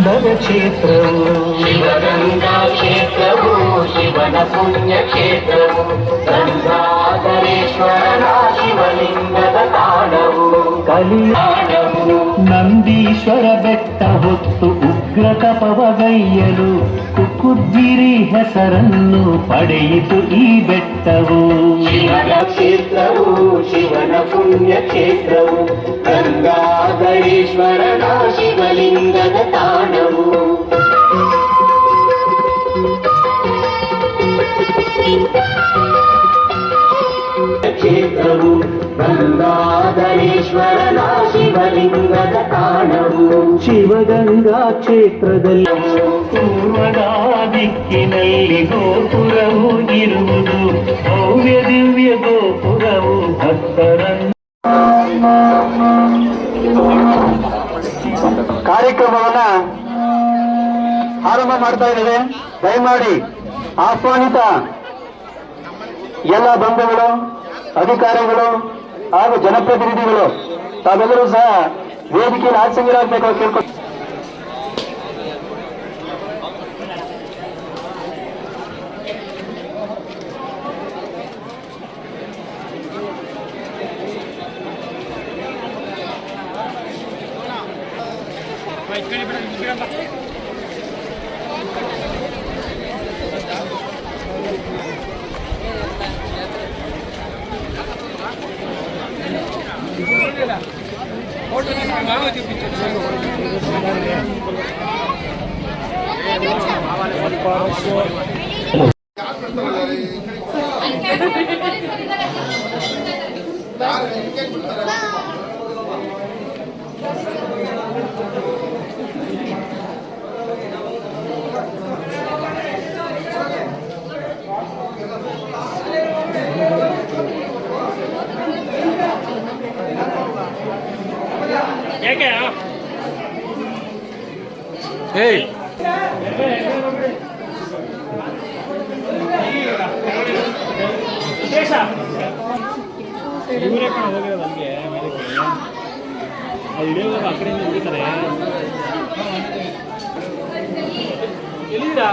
ಶಿವಲಿಂಗದ ಕ್ಷೇತ್ರವು ಶಿವಗಂಗಾ ಕ್ಷೇತ್ರವು ಶಿವನ ಪುಣ್ಯ ಕ್ಷೇತ್ರವು ಗಂಗಾಧರೇಶ್ವರನ ಶಿವಲಿಂಗದ ತಾಣವು ಕಲಿಯಾಣವು ನಂದೀಶ್ವರ ಬೆಟ್ಟ ಹೊತ್ತು ಉಗ್ರ ತಪವಗೈಯಲು ಕುಕ್ಕುದ್ಗಿರಿ ಹೆಸರನ್ನು ಪಡೆಯಿತು ಈ ಬೆಟ್ಟವು ಶಿವನ ಕ್ಷೇತ್ರವು ಶಿವನ ಪುಣ್ಯ ಕ್ಷೇತ್ರವು ಗಂಗಾಧರೇಶ್ವರನ ಶಿವಲಿಂಗದ ತಾಣವು ಕ್ಷೇತ್ರವು ಗಂಗಾಧರೇಶ್ವರನ ಶಿವಲಿಂಗದ ತಾಣವು ಶಿವಗಂಗಾ ಕ್ಷೇತ್ರದಲ್ಲಿ ಪೂರ್ವದ ದಿಕ್ಕಿನಲ್ಲಿ ಗೋಪುರವು ಇರುವುದು ಭವ್ಯ ದಿವ್ಯ ಗೋಪುರವು ಭಕ್ತರನ್ನು ಕಾರ್ಯಕ್ರಮವನ್ನ ಆರಂಭ ಮಾಡ್ತಾ ಇದ್ದೇವೆ. ದಯಮಾಡಿ ಆಹ್ವಾನಿತ ಎಲ್ಲ ಬಂಧುಗಳು, ಅಧಿಕಾರಿಗಳು ಹಾಗೂ ಜನಪ್ರತಿನಿಧಿಗಳು ತಾವೆಲ್ಲರೂ ಸಹ ವೇದಿಕೆಯಲ್ಲಿ ಆಸೀನರಾಗಬೇಕು ಕೇಳ್ಕೊಂಡು ಇವರೇ ಕಣ ಹೋಗಿರೋದು ಹಂಗೆ ಮೇಲಕ್ಕೆ ಅದು ಇಳಿಯೋವಾಗ ಆ ಕಡೆಯಿಂದ ಹೊಡಿತಾರೆ. ಎಲ್ಲಿದ್ದೀರಾ?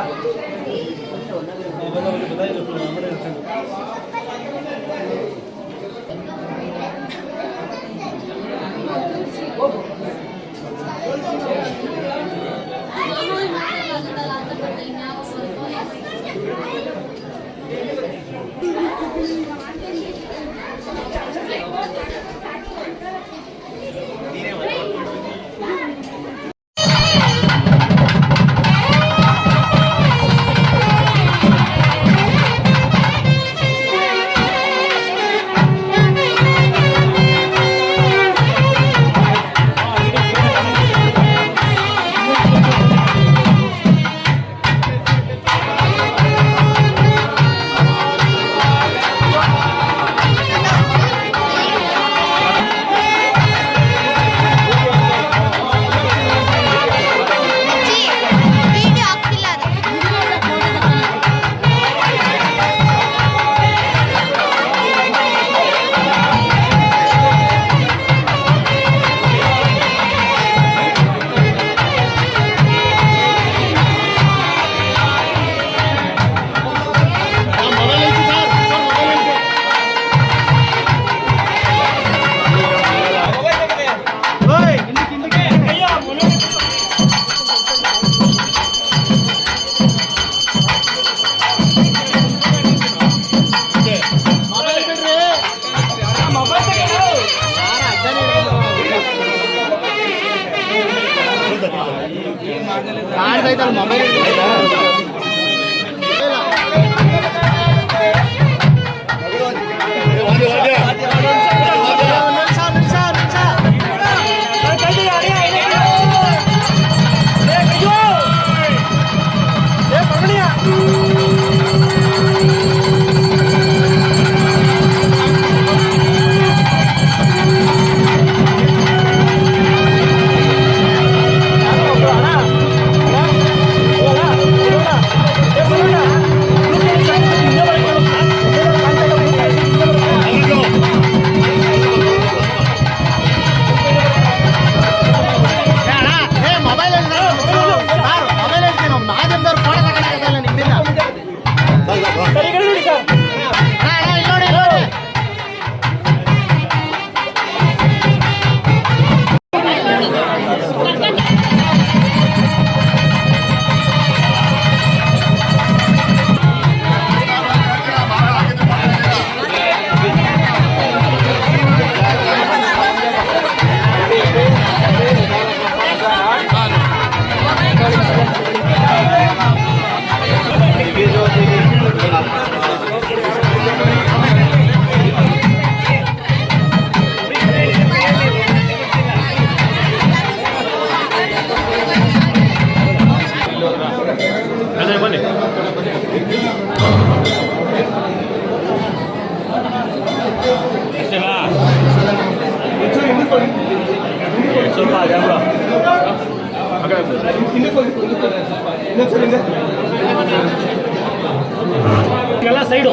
ಸೈಡು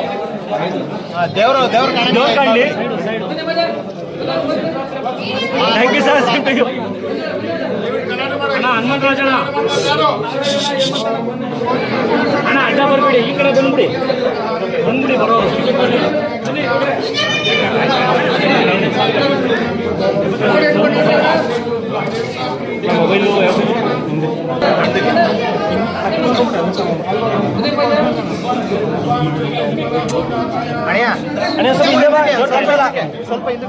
ದೇವರು ಕಾಣಲಿ. Thank you sir. ಅಣ್ಣ ಹನುಮಂತರಾಜಣ್ಣ ಅಣ್ಣ ಅಡ್ಡ ಬರ್ಬಿಡಿ, ಈ ಕಡೆ ಬಂದ್ಬಿಡಿ ಬರೋರು. ಮೊಬೈಲು ಅಣ್ಣ ಸ್ವಲ್ಪ ಹಿಂದೆ ಬಾ, ಸ್ವಲ್ಪ ಹಿಂದೆ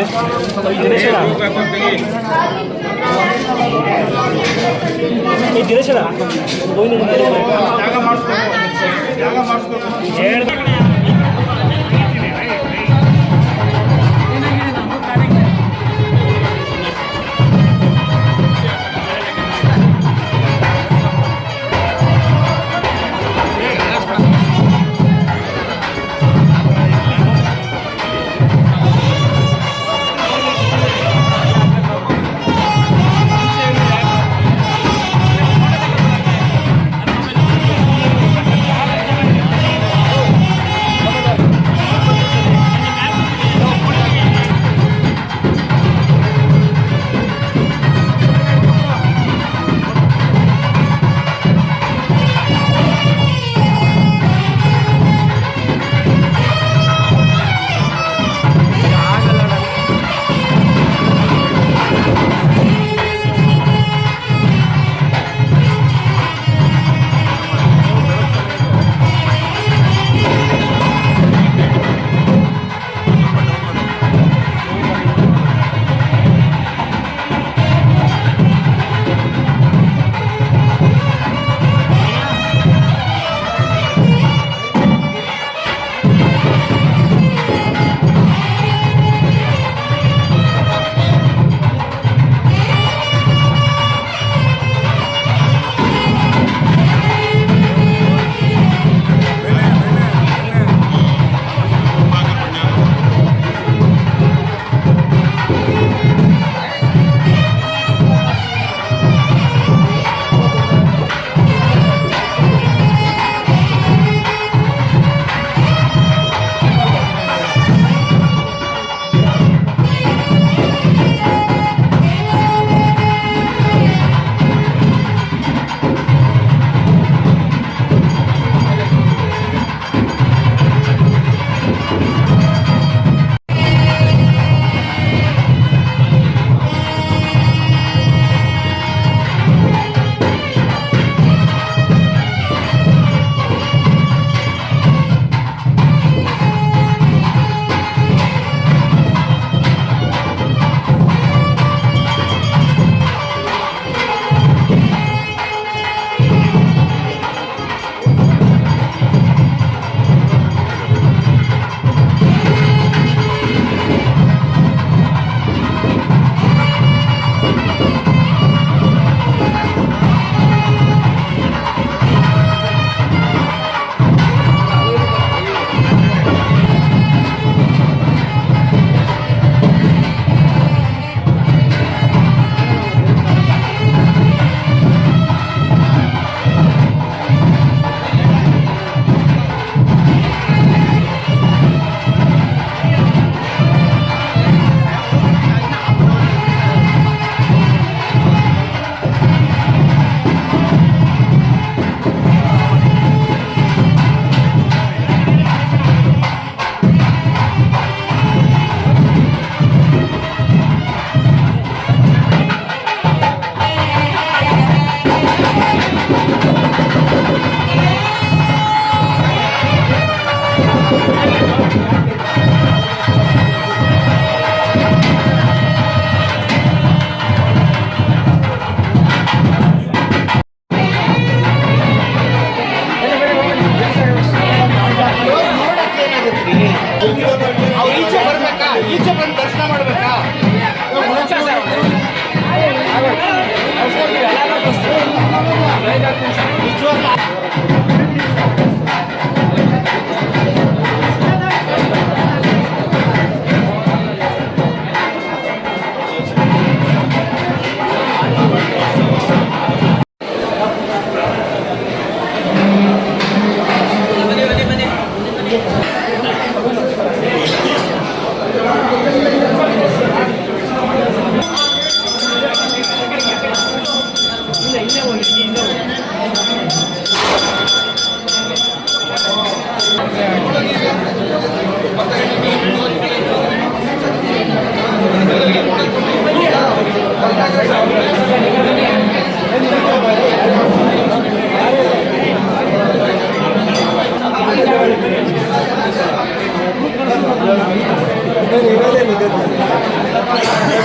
ದಿನೇಶ್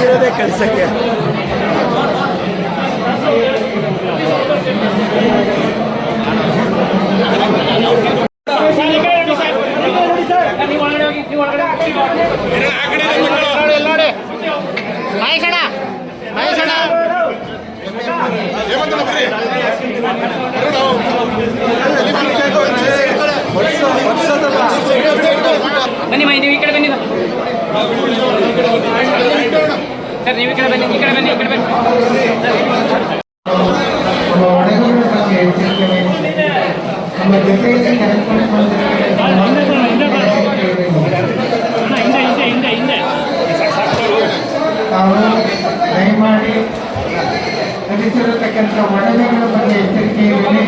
ಇರೋದೇ ಕೆಲಸಕ್ಕೆ. ಬನ್ನಿ ಮೈ, ನೀವು ಈ ಕಡೆ ಬನ್ನಿ ಸರ್, ನೀವು ಈ ಕಡೆ ಬನ್ನಿ, ಈ ಕಡೆ ಬನ್ನಿ, ಈ ಕಡೆ ಬನ್ನಿ. ದಯಮಾಡಿ ನಡೆಸಿರತಕ್ಕಂಥ ಒಡನೆಗಳ ಬಗ್ಗೆ ಎಚ್ಚರಿಕೆಯಲ್ಲಿ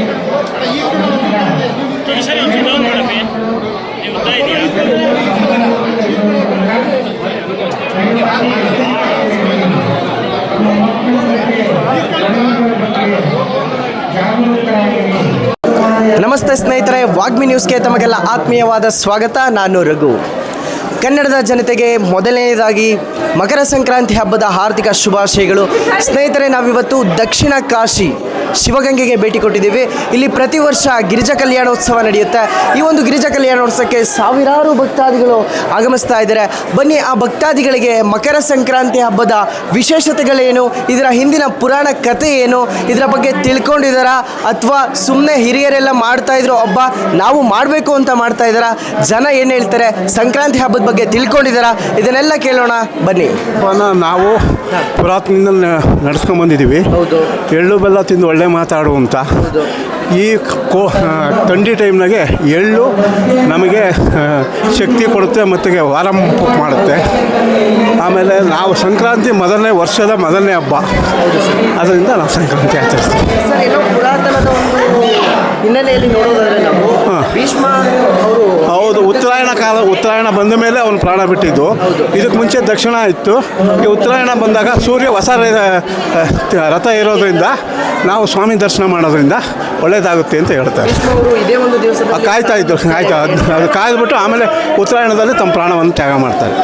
ನಮಸ್ತೆ ಸ್ನೇಹಿತರೆ, ವಾಗ್ಮಿ ನ್ಯೂಸ್ಗೆ ತಮಗೆಲ್ಲ ಆತ್ಮೀಯವಾದ ಸ್ವಾಗತ. ನಾನು ರಘು. ಕನ್ನಡದ ಜನತೆಗೆ ಮೊದಲನೆಯದಾಗಿ ಮಕರ ಸಂಕ್ರಾಂತಿ ಹಬ್ಬದ ಹಾರ್ದಿಕ ಶುಭಾಶಯಗಳು. ಸ್ನೇಹಿತರೆ, ನಾವಿವತ್ತು ದಕ್ಷಿಣ ಕಾಶಿ ಶಿವಗಂಗೆಗೆ ಭೇಟಿ ಕೊಟ್ಟಿದ್ದೀವಿ. ಇಲ್ಲಿ ಪ್ರತಿ ವರ್ಷ ಗಿರಿಜಾ ಕಲ್ಯಾಣೋತ್ಸವ ನಡೆಯುತ್ತೆ. ಈ ಒಂದು ಗಿರಿಜಾ ಕಲ್ಯಾಣೋತ್ಸವಕ್ಕೆ ಸಾವಿರಾರು ಭಕ್ತಾದಿಗಳು ಆಗಮಿಸ್ತಾ ಇದ್ದಾರೆ. ಬನ್ನಿ, ಆ ಭಕ್ತಾದಿಗಳಿಗೆ ಮಕರ ಸಂಕ್ರಾಂತಿ ಹಬ್ಬದ ವಿಶೇಷತೆಗಳೇನು, ಇದರ ಹಿಂದಿನ ಪುರಾಣ ಕಥೆ ಏನು, ಇದರ ಬಗ್ಗೆ ತಿಳ್ಕೊಂಡಿದ್ದಾರಾ ಅಥವಾ ಸುಮ್ಮನೆ ಹಿರಿಯರೆಲ್ಲ ಮಾಡ್ತಾ ಇದ್ರು ಹಬ್ಬ ನಾವು ಮಾಡಬೇಕು ಅಂತ ಮಾಡ್ತಾ ಇದ್ದಾರಾ, ಜನ ಏನು ಹೇಳ್ತಾರೆ, ಸಂಕ್ರಾಂತಿ ಹಬ್ಬದ ಬಗ್ಗೆ ತಿಳ್ಕೊಂಡಿದ್ದಾರಾ, ಇದನ್ನೆಲ್ಲ ಕೇಳೋಣ ಬನ್ನಿ. ನಾವು ಪುರಾತನದಿಂದ ನಡ್ಸ್ಕೊಂಡು ಬಂದಿದ್ದೀವಿ. ಎಳ್ಳು ಬೆಲ್ಲ ತಿಂದು ಒಳ್ಳೆ ಮಾತಾಡುವಂಥ ಈ ಥಂಡಿ ಟೈಮ್ನಾಗೆ ಎಳ್ಳು ನಮಗೆ ಶಕ್ತಿ ಕೊಡುತ್ತೆ ಮತ್ತು ಆರಾಮ ಮಾಡುತ್ತೆ. ಆಮೇಲೆ ನಾವು ಸಂಕ್ರಾಂತಿ ವರ್ಷದ ಮೊದಲನೇ ಹಬ್ಬ, ಅದರಿಂದ ನಾವು ಸಂಕ್ರಾಂತಿ ಆಚರಿಸ್ತೀವಿ. ಸರ್, ಏನೋ ಪುರಾತನದ ಒಂದು ಹಿನ್ನೆಲೆಯಲ್ಲಿ ನೋಡೋದಾದ್ರೆ ನಾವು ಭೀಷ್ಮ ಅವರು ಹೌದು, ಉತ್ತರಾಯಣ ಬಂದ ಮೇಲೆ ಅವನು ಪ್ರಾಣ ಬಿಟ್ಟಿದ್ದು. ಇದಕ್ಕೆ ಮುಂಚೆ ದಕ್ಷಿಣ ಇತ್ತು. ಈ ಉತ್ತರಾಯಣ ಬಂದಾಗ ಸೂರ್ಯ ಹೊಸ ರಥ ಇರೋದ್ರಿಂದ ನಾವು ಸ್ವಾಮಿ ದರ್ಶನ ಮಾಡೋದ್ರಿಂದ ಒಳ್ಳೇದಾಗುತ್ತೆ ಅಂತ ಹೇಳ್ತಾರೆ. ಇದೇ ಒಂದು ದಿವಸ ಕಾಯ್ತಾ ಇದ್ರು, ಅದು ಕಾಯ್ದುಬಿಟ್ಟು ಆಮೇಲೆ ಉತ್ತರಾಯಣದಲ್ಲಿ ತಮ್ಮ ಪ್ರಾಣವನ್ನು ತ್ಯಾಗ ಮಾಡ್ತಾರೆ.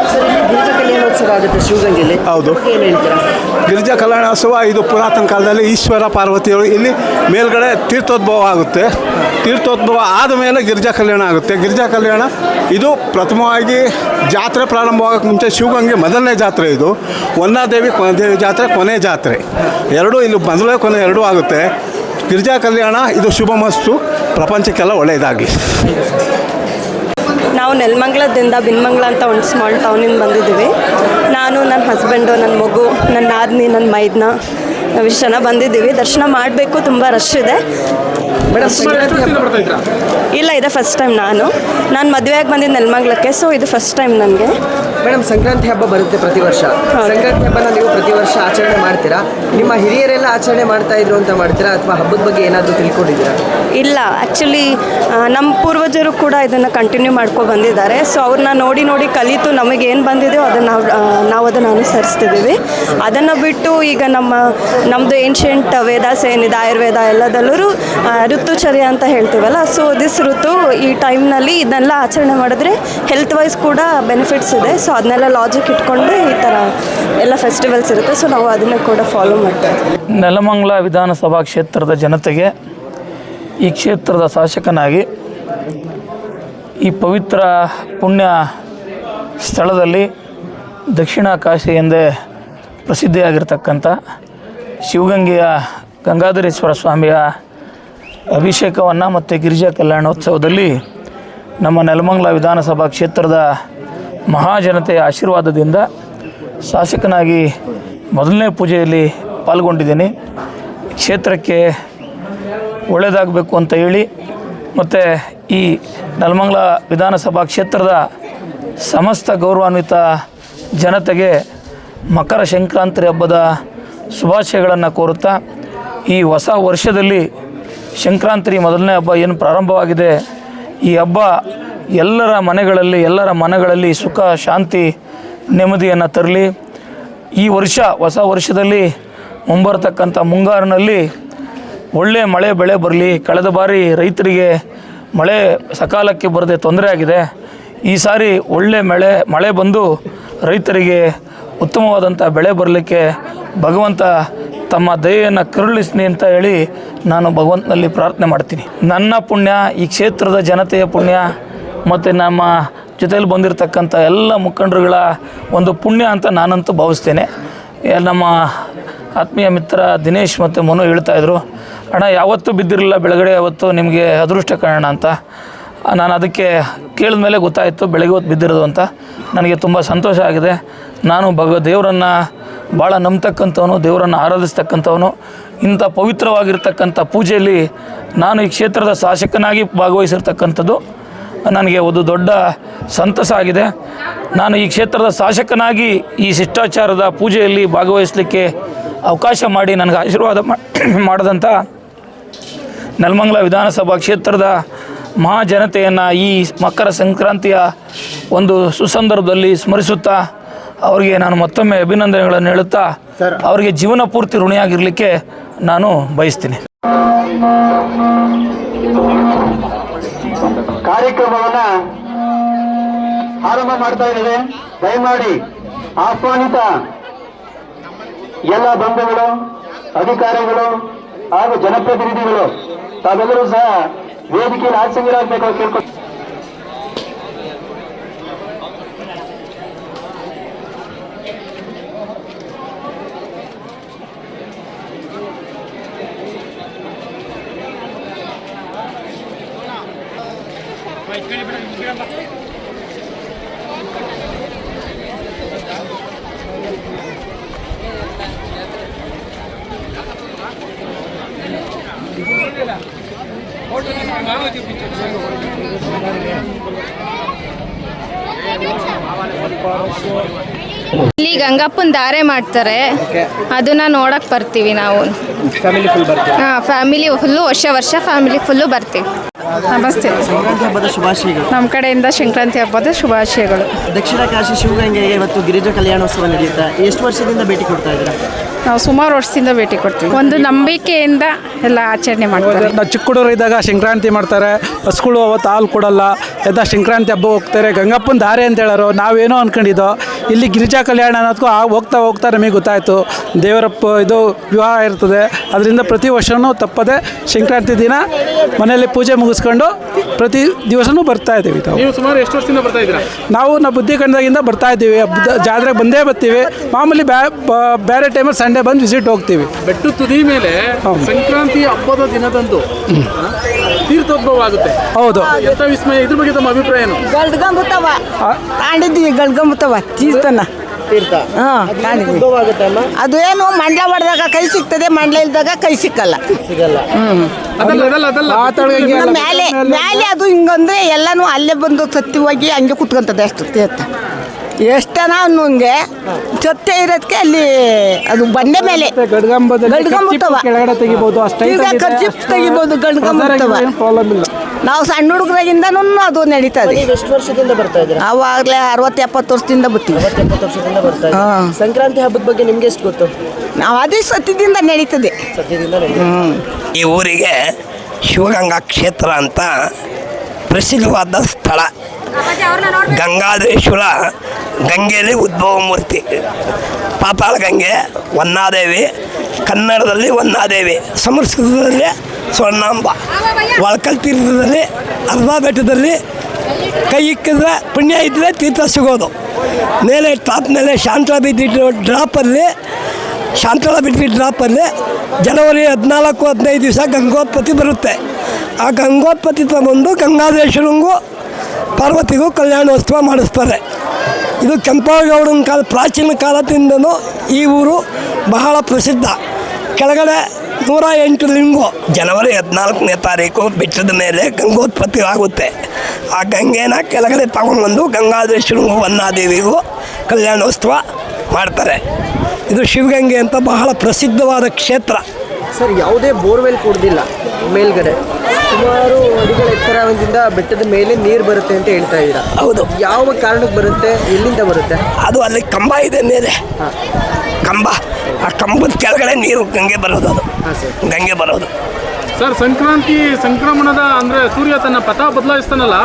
ಗಿರಿಜಾ ಕಲ್ಯಾಣೋತ್ಸವ ಆಗುತ್ತೆ ಶಿವಗಂಗೆಯಲ್ಲಿ. ಹೌದು, ಏನು ಹೇಳ್ತೀರಾ? ಗಿರಿಜಾ ಕಲ್ಯಾಣೋತ್ಸವ ಇದು ಪುರಾತನ ಕಾಲದಲ್ಲಿ ಈಶ್ವರ ಪಾರ್ವತಿಯವರು ಇಲ್ಲಿ ಮೇಲ್ಗಡೆ ತೀರ್ಥೋದ್ಭವ ಆಗುತ್ತೆ. ತೀರ್ಥೋದ್ಭವ ಆದ ಮೇಲೆ ಗಿರಿಜಾ ಕಲ್ಯಾಣ ಆಗುತ್ತೆ. ಗಿರಿಜಾ ಕಲ್ಯಾಣ ಇದು ಪ್ರಥಮವಾಗಿ ಜಾತ್ರೆ ಪ್ರಾರಂಭವಾಗೋಕ್ಕೆ ಮುಂಚೆ ಶಿವಗಂಗೆ ಮೊದಲನೇ ಜಾತ್ರೆ. ಇದು ಹೊನ್ನಾದೇವಿ ದೇವಿ ಜಾತ್ರೆ ಕೊನೆ ಜಾತ್ರೆ, ಎರಡೂ ಇಲ್ಲಿ ಮೊದಲೇ ಕೊನೆ ಎರಡೂ ಆಗುತ್ತೆ. ಗಿರಿಜಾ ಕಲ್ಯಾಣ ಇದು ಶುಭಮಸ್ತು, ಪ್ರಪಂಚಕ್ಕೆಲ್ಲ ಒಳ್ಳೆಯದಾಗಲಿ. ನಾವು ನೆಲಮಂಗಲದಿಂದ ಬಿನ್ಮಂಗ್ಲ ಅಂತ ಒಂದು ಸ್ಮಾಲ್ ಟೌನಿಂದ ಬಂದಿದ್ದೀವಿ. ನಾನು, ನನ್ನ ಹಸ್ಬೆಂಡು, ನನ್ನ ಮಗು, ನನ್ನ ನಾದಿನಿ, ನನ್ನ ಮೈದ್ನ ನಾವಿಷ್ಟು ಜನ ಬಂದಿದ್ದೀವಿ. ದರ್ಶನ ಮಾಡಬೇಕು, ತುಂಬ ರಶ್ ಇದೆ. ಇಲ್ಲ, ಇದೆ ಫಸ್ಟ್ ಟೈಮ್. ನಾನು ಮದುವೆಯಾಗಿ ಬಂದಿದ್ದು ನೆಲಮಂಗ್ಲಕ್ಕೆ, ಸೊ ಇದು ಫಸ್ಟ್ ಟೈಮ್ ನನಗೆ. ಮೇಡಮ್, ಸಂಕ್ರಾಂತಿ ಹಬ್ಬ ಬರುತ್ತೆ ಪ್ರತಿ ವರ್ಷ. ಸಂಕ್ರಾಂತಿ ಹಬ್ಬನ ನೀವು ಪ್ರತಿ ವರ್ಷ ಆಚರಣೆ ಮಾಡ್ತೀರಾ? ನಿಮ್ಮ ಹಿರಿಯರೆಲ್ಲ ಆಚರಣೆ ಮಾಡ್ತಾ ಇದ್ರು ಅಂತ ಮಾಡ್ತೀರಾ ಅಥವಾ ಹಬ್ಬದ ಬಗ್ಗೆ ಏನಾದರೂ ತಿಳ್ಕೊಂಡಿದ್ದೀರಾ? ಇಲ್ಲ, ಆ್ಯಕ್ಚುಲಿ ನಮ್ಮ ಪೂರ್ವಜರು ಕೂಡ ಇದನ್ನು ಕಂಟಿನ್ಯೂ ಮಾಡ್ಕೊ ಬಂದಿದ್ದಾರೆ. ಸೊ ಅವ್ರನ್ನ ನೋಡಿ ಕಲಿತು ನಮಗೇನು ಬಂದಿದೆಯೋ ಅದನ್ನು ನಾವು ಅದನ್ನು ಅನುಸರಿಸ್ತಿದ್ದೀವಿ. ಅದನ್ನು ಬಿಟ್ಟು ಈಗ ನಮ್ಮದು ಏನ್ಷಿಯಂಟ್ ವೇದಾಸ್ ಏನಿದೆ, ಆಯುರ್ವೇದ ಎಲ್ಲದಲ್ಲೂ ಋತುಚರ್ಯ ಅಂತ ಹೇಳ್ತೀವಲ್ಲ, ಸೊ ದಿಸ್ ಋತು ಈ ಟೈಮ್ನಲ್ಲಿ ಇದನ್ನೆಲ್ಲ ಆಚರಣೆ ಮಾಡಿದ್ರೆ ಹೆಲ್ತ್ ವೈಸ್ ಕೂಡ ಬೆನಿಫಿಟ್ಸ್ ಇದೆ. ಸೊ ಅದನ್ನೆಲ್ಲ ಲಾಜಿಕ್ ಇಟ್ಕೊಂಡು ಈ ಥರ ಎಲ್ಲ ಫೆಸ್ಟಿವಲ್ಸ್ ಇರುತ್ತೆ. ಸೊ ನಾವು ಅದನ್ನು ಕೂಡ ಫಾಲೋ ಮಾಡ್ತೀವಿ. ನೆಲಮಂಗಲ ವಿಧಾನಸಭಾ ಕ್ಷೇತ್ರದ ಜನತೆಗೆ ಈ ಕ್ಷೇತ್ರದ ಶಾಸಕನಾಗಿ ಈ ಪವಿತ್ರ ಪುಣ್ಯ ಸ್ಥಳದಲ್ಲಿ ದಕ್ಷಿಣ ಕಾಶಿ ಎಂದೇ ಪ್ರಸಿದ್ಧಿಯಾಗಿರ್ತಕ್ಕಂಥ ಶಿವಗಂಗೆಯ ಗಂಗಾಧರೇಶ್ವರ ಸ್ವಾಮಿಯ ಅಭಿಷೇಕವನ್ನು ಮತ್ತು ಗಿರಿಜಾ ಕಲ್ಯಾಣೋತ್ಸವದಲ್ಲಿ ನಮ್ಮ ನೆಲಮಂಗಲ ವಿಧಾನಸಭಾ ಕ್ಷೇತ್ರದ ಮಹಾಜನತೆಯ ಆಶೀರ್ವಾದದಿಂದ ಶಾಸಕನಾಗಿ ಮೊದಲನೇ ಪೂಜೆಯಲ್ಲಿ ಪಾಲ್ಗೊಂಡಿದ್ದೀನಿ. ಕ್ಷೇತ್ರಕ್ಕೆ ಒಳ್ಳೆಯದಾಗಬೇಕು ಅಂತ ಹೇಳಿ ಮತ್ತು ಈ ನೆಲಮಂಗಲ ವಿಧಾನಸಭಾ ಕ್ಷೇತ್ರದ ಸಮಸ್ತ ಗೌರವಾನ್ವಿತ ಜನತೆಗೆ ಮಕರ ಸಂಕ್ರಾಂತಿ ಹಬ್ಬದ ಶುಭಾಶಯಗಳನ್ನು ಕೋರುತ್ತಾ, ಈ ಹೊಸ ವರ್ಷದಲ್ಲಿ ಸಂಕ್ರಾಂತಿ ಮೊದಲನೇ ಹಬ್ಬ ಏನು ಪ್ರಾರಂಭವಾಗಿದೆ, ಈ ಹಬ್ಬ ಎಲ್ಲರ ಮನೆಗಳಲ್ಲಿ ಸುಖ, ಶಾಂತಿ, ನೆಮ್ಮದಿಯನ್ನು ತರಲಿ. ಈ ಹೊಸ ವರ್ಷದಲ್ಲಿ ಮುಂಬರತಕ್ಕಂಥ ಮುಂಗಾರಿನಲ್ಲಿ ಒಳ್ಳೆಯ ಮಳೆ ಬೆಳೆ ಬರಲಿ. ಕಳೆದ ಬಾರಿ ರೈತರಿಗೆ ಮಳೆ ಸಕಾಲಕ್ಕೆ ಬರದೆ ತೊಂದರೆ ಆಗಿದೆ. ಈ ಸಾರಿ ಒಳ್ಳೆ ಮಳೆ ಬಂದು ರೈತರಿಗೆ ಉತ್ತಮವಾದಂಥ ಬೆಳೆ ಬರಲಿಕ್ಕೆ ಭಗವಂತ ತಮ್ಮ ದಯೆಯನ್ನು ಕರುಣಿಸಲಿ ಅಂತ ಹೇಳಿ ನಾನು ಭಗವಂತನಲ್ಲಿ ಪ್ರಾರ್ಥನೆ ಮಾಡ್ತೀನಿ. ನನ್ನ ಪುಣ್ಯ, ಈ ಕ್ಷೇತ್ರದ ಜನತೆಯ ಪುಣ್ಯ ಮತ್ತು ನಮ್ಮ ಜೊತೆಯಲ್ಲಿ ಬಂದಿರತಕ್ಕಂಥ ಎಲ್ಲ ಮುಖಂಡರುಗಳ ಒಂದು ಪುಣ್ಯ ಅಂತ ನಾನಂತೂ ಭಾವಿಸ್ತೇನೆ. ನಮ್ಮ ಆತ್ಮೀಯ ಮಿತ್ರ ದಿನೇಶ್ ಮತ್ತು ಮನು ಹೇಳ್ತಾಯಿದ್ರು, ಅಣ್ಣ ಯಾವತ್ತೂ ಬಿದ್ದಿರಲಿಲ್ಲ ಬೆಳಗಡೆ, ಯಾವತ್ತು ನಿಮಗೆ ಅದೃಷ್ಟ ಕಾರಣ ಅಂತ. ನಾನು ಅದಕ್ಕೆ ಕೇಳಿದ ಮೇಲೆ ಗೊತ್ತಾಯಿತು ಬೆಳಗ್ಗೆ ಹೊತ್ತು ಬಿದ್ದಿರೋದು ಅಂತ. ನನಗೆ ತುಂಬ ಸಂತೋಷ ಆಗಿದೆ. ನಾನು ದೇವರನ್ನು ಭಾಳ ನಂಬತಕ್ಕಂಥವನು, ದೇವರನ್ನು ಆರಾಧಿಸ್ತಕ್ಕಂಥವನು. ಇಂಥ ಪವಿತ್ರವಾಗಿರ್ತಕ್ಕಂಥ ಪೂಜೆಯಲ್ಲಿ ನಾನು ಈ ಕ್ಷೇತ್ರದ ಶಾಸಕನಾಗಿ ಭಾಗವಹಿಸಿರ್ತಕ್ಕಂಥದ್ದು ನನಗೆ ಒಂದು ದೊಡ್ಡ ಸಂತಸ ಆಗಿದೆ. ನಾನು ಈ ಕ್ಷೇತ್ರದ ಶಾಸಕನಾಗಿ ಈ ಶಿಷ್ಟಾಚಾರದ ಪೂಜೆಯಲ್ಲಿ ಭಾಗವಹಿಸಲಿಕ್ಕೆ ಅವಕಾಶ ಮಾಡಿ ನನಗೆ ಆಶೀರ್ವಾದ ಮಾಡಿದಂಥ ನೆಲಮಂಗಲ ವಿಧಾನಸಭಾ ಕ್ಷೇತ್ರದ ಮಹಾಜನತೆಯನ್ನು ಈ ಮಕರ ಸಂಕ್ರಾಂತಿಯ ಒಂದು ಸುಸಂದರ್ಭದಲ್ಲಿ ಸ್ಮರಿಸುತ್ತಾ ಅವರಿಗೆ ನಾನು ಮತ್ತೊಮ್ಮೆ ಅಭಿನಂದನೆಗಳನ್ನು ಹೇಳುತ್ತಾ ಅವರಿಗೆ ಜೀವನ ಪೂರ್ತಿ ಋಣಿಯಾಗಿರಲಿಕ್ಕೆ ನಾನು ಬಯಸ್ತೀನಿ. ಕಾರ್ಯಕ್ರಮವನ್ನು ಆರಂಭ ಮಾಡ್ತಾ ಇದ್ದೇವೆ. ದಯಮಾಡಿ ಆಹ್ವಾನಿತ ಎಲ್ಲ ಬಂಧುಗಳು, ಅಧಿಕಾರಿಗಳು ಹಾಗೂ ಜನಪ್ರತಿನಿಧಿಗಳು ತಾವೆಲ್ಲರೂ ಸಹ ವೇದಿಕೆಯಲ್ಲಿ ಆಸೀನರಾಗಬೇಕು ಕೇಳ್ಕೊಂಡು ಇಲ್ಲಿ ಗಂಗಪ್ಪನ ಧಾರೆ ಮಾಡ್ತಾರೆ, ಅದನ್ನ ನೋಡಕ್ ಬರ್ತೀವಿ ನಾವು. ಫ್ಯಾಮಿಲಿ ಫುಲ್ಲು ವರ್ಷ ಫ್ಯಾಮಿಲಿ ಫುಲ್ಲು ಬರ್ತೀವಿ. ನಮಸ್ತೆ. ಸಂಕ್ರಾಂತಿ ಹಬ್ಬದ ಶುಭಾಶಯಗಳು. ನಮ್ಮ ಕಡೆಯಿಂದ ಸಂಕ್ರಾಂತಿ ಹಬ್ಬದ ಶುಭಾಶಯಗಳು. ದಕ್ಷಿಣ ಕಾಶಿ ಶಿವಗಂಗೆಗೆ ಇವತ್ತು ಗಿರಿಜಾ ಕಲ್ಯಾಣೋತ್ಸವ ನಡೆಯುತ್ತೆ. ಎಷ್ಟು ವರ್ಷದಿಂದ ಭೇಟಿ ಕೊಡ್ತಾ ಇದ್ದೀರಾ? ನಾವು ಸುಮಾರು ವರ್ಷದಿಂದ ಭೇಟಿ ಕೊಡ್ತೀವಿ. ಒಂದು ನಂಬಿಕೆಯಿಂದ ಎಲ್ಲ ಆಚರಣೆ ಮಾಡ್ತಾರೆ. ನಾವು ಚಿಕ್ಕ ಹುಡುಗರು ಇದ್ದಾಗ ಸಂಕ್ರಾಂತಿ ಮಾಡ್ತಾರೆ, ಹಸುಗಳು ಅವತ್ತು ಹಾಲು ಕೊಡಲ್ಲ, ಎದ್ದ ಸಂಕ್ರಾಂತಿ ಹಬ್ಬ ಹೋಗ್ತಾರೆ. ಗಂಗಪ್ಪನ ಧಾರೆ ಅಂತ ಹೇಳೋರು, ನಾವೇನೋ ಅಂದ್ಕೊಂಡಿದ್ದೋ. ಇಲ್ಲಿ ಗಿರಿಜಾ ಕಲ್ಯಾಣ ಅನ್ನೋದಕ್ಕೂ ಹೋಗ್ತಾ ನಮಗೆ ಗೊತ್ತಾಯಿತು ದೇವರ ಇದು ವಿವಾಹ ಇರ್ತದೆ. ಅದರಿಂದ ಪ್ರತಿ ವರ್ಷವೂ ತಪ್ಪದೆ ಸಂಕ್ರಾಂತಿ ದಿನ ಮನೆಯಲ್ಲಿ ಪೂಜೆ ಮುಗಿಸ್ಕೊಂಡು ಪ್ರತಿ ದಿವಸನೂ ಬರ್ತಾ ಇದ್ದೀವಿ. ನೀವು ಸುಮಾರು ಎಷ್ಟು ವರ್ಷದಿಂದ ಬರ್ತಾ ಇದ್ದೀರಾ? ನಾವು ಬುದ್ಧಿ ಕಂಡಾಗಿಂದ ಬರ್ತಾ ಇದ್ದೀವಿ. ಜಾತ್ರೆಗೆ ಬಂದೇ ಬರ್ತೀವಿ. ಮಾಮೂಲಿ ಬೇರೆ ಟೈಮಲ್ಲಿ ಸಂಡೇ ಬಂದು ವಿಸಿಟ್ ಹೋಗ್ತೀವಿ. ಬೆಟ್ಟು ತುದಿ ಮೇಲೆ ಸಂಕ್ರಾಂತಿ ಹಬ್ಬದ ದಿನದಂದು ತೀರ್ಥೋದ್ಭವ ಆಗುತ್ತೆ. ಹೌದು. ಎಂಥ ವಿಸ್ಮಯ! ಇದ್ರ ಬಗ್ಗೆ ತಮ್ಮ ಅಭಿಪ್ರಾಯ ಏನು? ಗಳ್ಗಂಬುತ್ತವ ತಾಂಡಿದ್ವಿ, ಗಳ್ಗಂಬುತ್ತವ ತೀರ್ಥನ ತೀರ್ಥ ಅದು ಏನು ಮಂಡ್ಲ ಹೊಡೆದಾಗ ಕೈ ಸಿಗ್ತದೆ, ಮಂಡ್ಲ ಇಲ್ದಾಗ ಕೈ ಸಿಕ್ಕಲ್ಲ. ಸಿಗಲ್ಲ. ಮೇಲೆ ಮೇಲೆ ಅದು ಹಿಂಗಂದ್ರೆ ಎಲ್ಲಾನು ಅಲ್ಲೇ ಬಂದು ಸತ್ತಿ ಹೋಗಿ ಹಂಗೆ ಕುತ್ಕೊಂತದೆ ಅಷ್ಟು ತೀರ್ಥ. ಎಷ್ಟನ ಅನ್ನೋಂಗೆ ಸತ್ಯ ಇರೋದಕ್ಕೆ ಅಲ್ಲಿ ಅದು ಬಂಡೆ ಮೇಲೆ ಗಡ್ಗಂಬುತ್ತವ, ಖರ್ಚಿಪ್ ತೆಗಿಬೋದು, ಗಡ್ಗಂಬುತ್ತವ. ನಾವು ಸಣ್ಣ ಹುಡುಗರಾಗಿಂದನೂ ಅದು ನಡೀತದೆ. ಎಷ್ಟು ವರ್ಷದಿಂದ ಬರ್ತಾ ಇದ್ದೀರಾ? ಅವಾಗಲೇ 60-70 ವರ್ಷದಿಂದ ಬರ್ತೀವಿ. 60-70 ವರ್ಷದಿಂದ ಬರ್ತಾ ಇದ್ದೀರಾ. ಸಂಕ್ರಾಂತಿ ಹಬ್ಬದ ಬಗ್ಗೆ ನಿಮ್ಗೆ ಎಷ್ಟು ಗೊತ್ತು? ನಾವು ಅದೇ ಸತ್ಯದಿಂದ ನಡೀತದೆ. ಈ ಊರಿಗೆ ಶಿವಗಂಗಾ ಕ್ಷೇತ್ರ ಅಂತ ಪ್ರಸಿದ್ಧವಾದ ಸ್ಥಳ. ಗಂಗಾಧರೇಶ್ವರ ಗಂಗೆಯಲ್ಲಿ ಉದ್ಭವ ಮೂರ್ತಿ. ಪಾತಾಳ ಗಂಗೆ ವನ್ನಾದೇವಿ, ಕನ್ನಡದಲ್ಲಿ ವನ್ನಾದೇವಿ, ಸಂಸ್ಕೃತದಲ್ಲಿ ಸ್ವರ್ಣಾಂಬ. ಒಳಕಲ್ ತೀರ್ಥದಲ್ಲಿ ಅರ್ಧ ಬೆಟ್ಟದಲ್ಲಿ ಕೈ ಇಕ್ಕಿದ್ರೆ ಪುಣ್ಯ ಇದ್ದರೆ ತೀರ್ಥ ಸಿಗೋದು. ಮೇಲೆ ಟಾಪ್ ಮೇಲೆ ಶಾಂತಳ ಬಿದ್ದಿಟ್ಟು ಡ್ರಾಪಲ್ಲಿ ಜನವರಿ 14-15 ದಿವಸ ಗಂಗೋತ್ಪತ್ತಿ ಬರುತ್ತೆ. ಆ ಗಂಗೋತ್ಪತ್ತಿ ತಗೊಂಡು ಗಂಗಾಧರೇಶ್ವರಂಗೂ ಪಾರ್ವತಿಗೂ ಕಲ್ಯಾಣೋತ್ಸವ ಮಾಡಿಸ್ತಾರೆ. ಇದು ಕೆಂಪೇಗೌಡನ ಪ್ರಾಚೀನ ಕಾಲದಿಂದನೂ ಈ ಊರು ಬಹಳ ಪ್ರಸಿದ್ಧ. ಕೆಳಗಡೆ 108 ಲಿಂಗು. ಜನವರಿ 14ನೇ ತಾರೀಕು ಬೆಟ್ಟದ ಮೇಲೆ ಗಂಗೋತ್ಪತ್ತಿ ಆಗುತ್ತೆ. ಆ ಗಂಗೆನ ಕೆಳಗಡೆ ತಗೊಂಡ್ಬಂದು ಗಂಗಾಧರೇಶ್ವರಿಗೂ ವನ್ನಾದೇವಿಗೂ ಕಲ್ಯಾಣೋತ್ಸವ ಮಾಡ್ತಾರೆ. ಇದು ಶಿವಗಂಗೆ ಅಂತ ಬಹಳ ಪ್ರಸಿದ್ಧವಾದ ಕ್ಷೇತ್ರ. ಸರ್, ಯಾವುದೇ ಬೋರ್ವೆಲ್ ಕೊಡೋದಿಲ್ಲ. ಮೇಲ್ಗಡೆ ಸುಮಾರು ಅಡಿಗಳ ಎತ್ತರದಿಂದ ಬೆಟ್ಟದ ಮೇಲೆ ನೀರು ಬರುತ್ತೆ ಅಂತ ಹೇಳ್ತಾ ಇದ್ದೀರಾ. ಹೌದು. ಯಾವ ಕಾರಣಕ್ಕೆ ಬರುತ್ತೆ, ಎಲ್ಲಿಂದ ಬರುತ್ತೆ? ಅದು ಅಲ್ಲಿ ಕಂಬ ಇದೆ ಮೇಲೆ, ಕಂಬ. ಆ ಕಂಬದ ಕೆಳಗಡೆ ನೀರು ಗಂಗೆ ಬರೋದು. ಅದು ಗಂಗೆ ಬರೋದು. ಸರ್ ಸಂಕ್ರಾಂತಿ ಸಂಕ್ರಮಣದ ಅಂದ್ರೆ ಸೂರ್ಯ ತನ್ನ ಪಥ ಬದಲಾಯಿಸ್ತಾನಲ್ಲ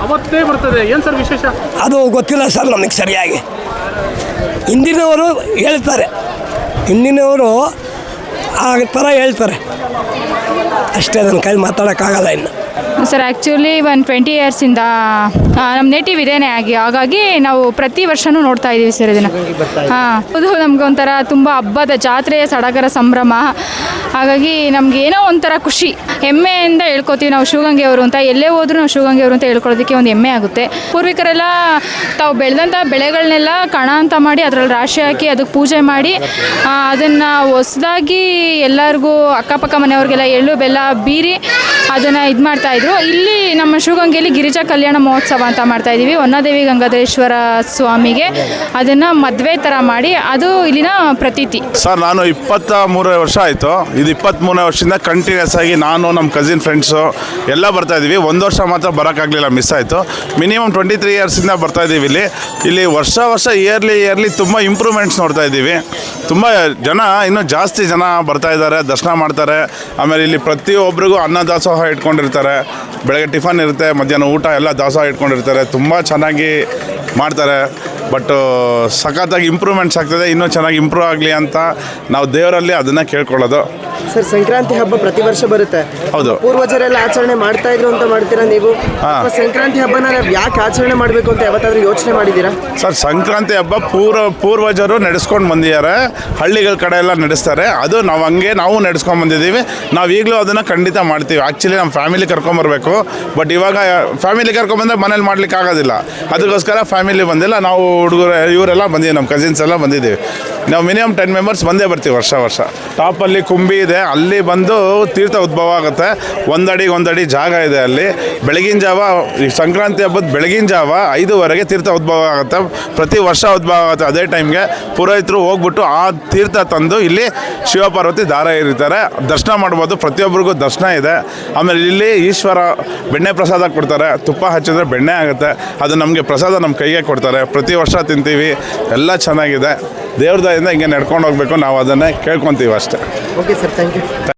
ಅವತ್ತೇ ಬರ್ತದೆ ಏನ್ ಸರ್ ವಿಶೇಷ? ಅದು ಗೊತ್ತಿಲ್ಲ ಸರ್ ನಮಗೆ ಸರಿಯಾಗಿ. ಹಿಂದಿನವರು ಹೇಳ್ತಾರೆ, ಹಿಂದಿನವರು ಆ ಥರ ಹೇಳ್ತಾರೆ ಅಷ್ಟೇ, ನನ್ನ ಕೈಲಿ ಮಾತಾಡೋಕ್ಕಾಗಲ್ಲ ಇನ್ನು. ಸರ್ ಆ್ಯಕ್ಚುಲಿ 20 ಇಯರ್ಸಿಂದ ನಮ್ಮ ನೇಟಿವ್ ಇದೇನೆ ಹಾಗಾಗಿ ನಾವು ಪ್ರತಿ ವರ್ಷವೂ ನೋಡ್ತಾ ಇದ್ದೀವಿ ಸರ್ ಇದನ್ನು. ಹಾಂ, ಅದು ನಮಗೊಂಥರ ತುಂಬ ಹಬ್ಬದ ಜಾತ್ರೆ, ಸಡಗರ ಸಂಭ್ರಮ. ಹಾಗಾಗಿ ನಮ್ಗೆ ಏನೋ ಒಂಥರ ಖುಷಿ, ಹೆಮ್ಮೆಯಿಂದ ಹೇಳ್ಕೊತೀವಿ ನಾವು ಶಿವಗಂಗೆಯವರು ಅಂತ. ಎಲ್ಲೇ ಹೋದ್ರೂ ನಾವು ಶಿವಗಂಗೆಯವರು ಅಂತ ಹೇಳ್ಕೊಳ್ಳೋದಕ್ಕೆ ಒಂದು ಹೆಮ್ಮೆ ಆಗುತ್ತೆ. ಪೂರ್ವಿಕರೆಲ್ಲ ತಾವು ಬೆಳೆದಂಥ ಬೆಳೆಗಳನ್ನೆಲ್ಲ ಕಣ ಅಂತ ಮಾಡಿ ಅದರಲ್ಲಿ ರಾಶಿ ಹಾಕಿ ಅದಕ್ಕೆ ಪೂಜೆ ಮಾಡಿ ಅದನ್ನು ಹೊಸದಾಗಿ ಎಲ್ಲರಿಗೂ ಅಕ್ಕಪಕ್ಕ ಮನೆಯವ್ರಿಗೆಲ್ಲ ಎಳ್ಳು ಬೆಲ್ಲ ಬೀರಿ ಅದನ್ನು ಇದು ಮಾಡ್ತಾಯಿದ್ರು. ಇಲ್ಲಿ ನಮ್ಮ ಶಿವಗಂಗೆಯಲ್ಲಿ ಗಿರಿಜಾ ಕಲ್ಯಾಣ ಮಹೋತ್ಸವ ಅಂತ ಮಾಡ್ತಾಯಿದ್ದೀವಿ. ಹೊನ್ನದೇವಿ ಗಂಗಾಧರೇಶ್ವರ ಸ್ವಾಮಿಗೆ ಅದನ್ನು ಮದುವೆ ಥರ ಮಾಡಿ ಅದು ಇಲ್ಲಿನ ಪ್ರತೀತಿ. ಸರ್ ನಾನು 23 ವರ್ಷ ಆಯಿತು. ಇದು 23 ವರ್ಷದಿಂದ ಕಂಟಿನ್ಯೂಸ್ ಆಗಿ ನಾನು ನಮ್ಮ ಕಸಿನ್ ಫ್ರೆಂಡ್ಸು ಎಲ್ಲ ಬರ್ತಾಯಿದ್ದೀವಿ. ಒಂದು ವರ್ಷ ಮಾತ್ರ ಬರೋಕ್ಕಾಗಲಿಲ್ಲ, ಮಿಸ್ ಆಯಿತು. ಮಿನಿಮಮ್ 23 ಇಯರ್ಸಿಂದ ಬರ್ತಾಯಿದ್ದೀವಿ ಇಲ್ಲಿ ವರ್ಷ ಇಯರ್ಲಿ ತುಂಬ ಇಂಪ್ರೂವ್ಮೆಂಟ್ಸ್ ನೋಡ್ತಾ ಇದ್ದೀವಿ. ತುಂಬ ಜನ, ಇನ್ನೂ ಜಾಸ್ತಿ ಜನ ಬರ್ತಾಯಿದ್ದಾರೆ, ದರ್ಶನ ಮಾಡ್ತಾರೆ. ಆಮೇಲೆ ಇಲ್ಲಿ ಪ್ರತಿಯೊಬ್ಬರಿಗೂ ಅನ್ನ ದಾಸೋಹ ಇಟ್ಕೊಂಡಿರ್ತಾರೆ. ಬೆಳಗ್ಗೆ ಟಿಫನ್ ಇರುತ್ತೆ, ಮಧ್ಯಾಹ್ನ ಊಟ ಎಲ್ಲ ದಾಸೋಹ ಇಟ್ಕೊಂಡಿರ್ತಾರೆ. ತುಂಬ ಚೆನ್ನಾಗಿ ಮಾಡ್ತಾರೆ. ಬಟ್ ಸಖತ್ತಾಗಿ ಇಂಪ್ರೂವ್ಮೆಂಟ್ಸ್ ಆಗ್ತದೆ. ಇನ್ನೂ ಚೆನ್ನಾಗಿ ಇಂಪ್ರೂವ್ ಆಗಲಿ ಅಂತ ನಾವು ದೇವರಲ್ಲಿ ಅದನ್ನು ಕೇಳ್ಕೊಳ್ಳೋದು. ಸರ್ ಸಂಕ್ರಾಂತಿ ಹಬ್ಬ ಪ್ರತಿ ವರ್ಷ ಬರುತ್ತೆ. ಹೌದು. ಪೂರ್ವಜರೆಲ್ಲ ಆಚರಣೆ ಮಾಡ್ತಾ ಇದ್ರು ಅಂತ ಮಾಡ್ತೀರಾ ನೀವು? ಸಂಕ್ರಾಂತಿ ಹಬ್ಬನ ಯಾಕೆ ಆಚರಣೆ ಮಾಡಬೇಕು ಅಂತ ಯಾವತ್ತಾದ್ರೂ ಯೋಚನೆ ಮಾಡಿದ್ದೀರಾ? ಸರ್ ಸಂಕ್ರಾಂತಿ ಹಬ್ಬ ಪೂರ್ವಜರು ನಡೆಸ್ಕೊಂಡು ಬಂದಿದ್ದಾರೆ. ಹಳ್ಳಿಗಳ ಕಡೆ ಎಲ್ಲ ನಡೆಸ್ತಾರೆ. ಅದು ನಾವು ನಡೆಸ್ಕೊಂಡು ಬಂದಿದ್ದೀವಿ. ನಾವು ಈಗಲೂ ಅದನ್ನು ಖಂಡಿತ ಮಾಡ್ತೀವಿ. ಆ್ಯಕ್ಚುಲಿ ನಮ್ಮ ಫ್ಯಾಮಿಲಿ ಕರ್ಕೊಂಬರ್ಬೇಕು, ಬಟ್ ಇವಾಗ ಫ್ಯಾಮಿಲಿ ಕರ್ಕೊಂಬಂದರೆ ಮನೇಲಿ ಮಾಡ್ಲಿಕ್ಕೆ ಆಗೋದಿಲ್ಲ. ಅದಕ್ಕೋಸ್ಕರ ಫ್ಯಾಮಿಲಿ ಬಂದಿಲ್ಲ. ನಾವು ಹುಡುಗರು ಇವರೆಲ್ಲ ಬಂದಿದ್ದೀವಿ, ನಮ್ಮ ಕಸಿನ್ಸ್ ಎಲ್ಲ ಬಂದಿದ್ದೀವಿ. ನಾವು ಮಿನಿಮಮ್ 10 ಮೆಂಬರ್ಸ್ ಬಂದೇ ಬರ್ತೀವಿ ವರ್ಷ. ಟಾಪಲ್ಲಿ ಕುಂಬಿ ಇದೆ, ಅಲ್ಲಿ ಬಂದು ತೀರ್ಥ ಉದ್ಭವ ಆಗುತ್ತೆ. ಒಂದಡಿ ಜಾಗ ಇದೆ ಅಲ್ಲಿ. ಬೆಳಗಿನ ಜಾವ, ಈ ಸಂಕ್ರಾಂತಿ ಹಬ್ಬದ ಬೆಳಗಿನ ಜಾವ 5:30ಗೆ ತೀರ್ಥ ಉದ್ಭವ ಆಗುತ್ತೆ. ಪ್ರತಿ ವರ್ಷ ಉದ್ಭವ ಆಗುತ್ತೆ ಅದೇ ಟೈಮ್ಗೆ. ಪುರೋಹಿತರು ಹೋಗ್ಬಿಟ್ಟು ಆ ತೀರ್ಥ ತಂದು ಇಲ್ಲಿ ಶಿವಪಾರ್ವತಿ ದಾರ ಇರ್ತಾರೆ, ದರ್ಶನ ಮಾಡ್ಬೋದು. ಪ್ರತಿಯೊಬ್ಬರಿಗೂ ದರ್ಶನ ಇದೆ. ಆಮೇಲೆ ಇಲ್ಲಿ ಈಶ್ವರ ಬೆಣ್ಣೆ ಪ್ರಸಾದ ಕೊಡ್ತಾರೆ. ತುಪ್ಪ ಹಚ್ಚಿದ್ರೆ ಬೆಣ್ಣೆ ಆಗುತ್ತೆ. ಅದು ನಮಗೆ ಪ್ರಸಾದ ನಮ್ಮ ಕೈಗೆ ಕೊಡ್ತಾರೆ. ಪ್ರತಿ ವರ್ಷ ತಿಂತೀವಿ. ಎಲ್ಲ ಚೆನ್ನಾಗಿದೆ. ದೇವ್ರ ದಯೆಯಿಂದ ಹಿಂಗೆ ನಡ್ಕೊಂಡು ಹೋಗಬೇಕು. ನಾವು ಅದನ್ನೇ ಕೇಳ್ಕೊತೀವಿ ಅಷ್ಟೇ. Okay sir, thank you.